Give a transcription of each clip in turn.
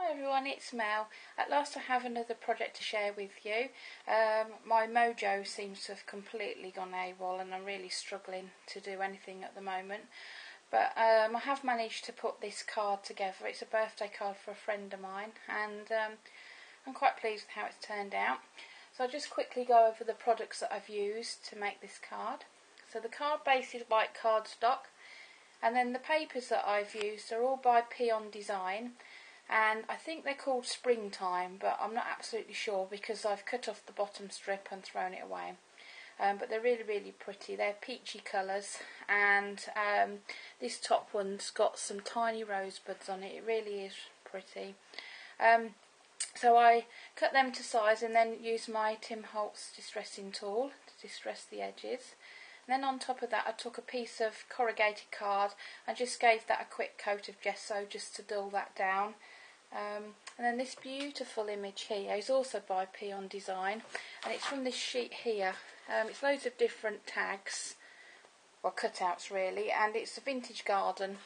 Hello everyone, it's Mel. At last I have another project to share with you. My mojo seems to have completely gone AWOL and I'm really struggling to do anything at the moment. But I have managed to put this card together. It's a birthday card for a friend of mine and I'm quite pleased with how it's turned out. So I'll just quickly go over the products that I've used to make this card. So the card base is white cardstock, and then the papers that I've used are all by Pion Design. And I think they're called Springtime, but I'm not absolutely sure because I've cut off the bottom strip and thrown it away. But they're really, really pretty. They're peachy colours, and this top one's got some tiny rosebuds on it. It really is pretty. So I cut them to size and then used my Tim Holtz distressing tool to distress the edges. And then on top of that I took a piece of corrugated card and just gave that a quick coat of gesso just to dull that down. And then this beautiful image here is also by Pion Design, and it's from this sheet here. It's loads of different tags, well, cutouts really, and it's a vintage garden.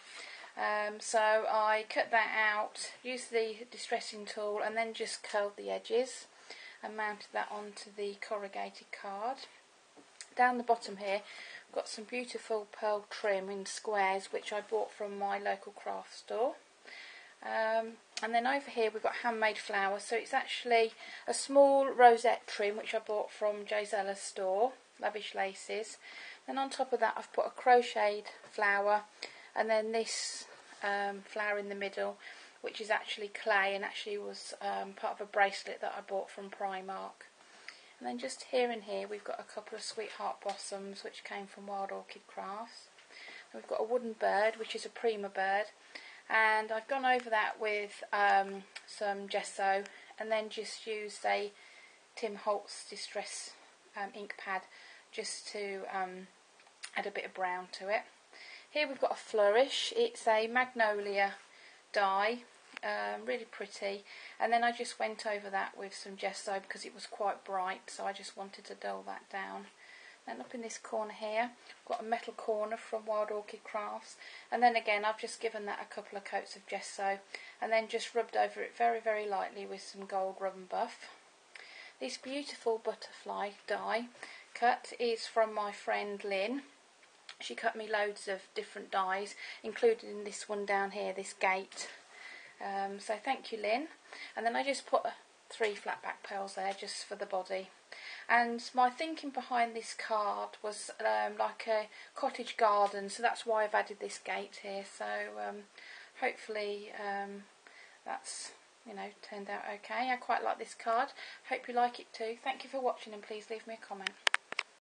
So I cut that out, used the distressing tool and then just curled the edges and mounted that onto the corrugated card. Down the bottom here I've got some beautiful pearl trim in squares which I bought from my local craft store. And then over here we've got handmade flowers, so it's actually a small rosette trim which I bought from Josella's store, Lavish Laces. Then on top of that I've put a crocheted flower, and then this flower in the middle which is actually clay and actually was part of a bracelet that I bought from Primark. And then just here and here we've got a couple of sweetheart blossoms which came from Wild Orchid Crafts. And we've got a wooden bird which is a prima bird, and I've gone over that with some gesso and then just used a Tim Holtz Distress ink pad just to add a bit of brown to it. Here we've got a flourish. It's a magnolia die, really pretty, and then I just went over that with some gesso because it was quite bright, so I just wanted to dull that down. Then up in this corner here I've got a metal corner from Wild Orchid Crafts, and then again I've just given that a couple of coats of gesso and then just rubbed over it very, very lightly with some gold rub and buff. This beautiful butterfly die cut is from my friend Lynn. She cut me loads of different dies, including this one down here, this gate. So thank you, Lynn. And then I just put 3 flat back pearls there just for the body. And my thinking behind this card was like a cottage garden, so that's why I've added this gate here. So hopefully that's, turned out okay. I quite like this card. Hope you like it too. Thank you for watching, and please leave me a comment.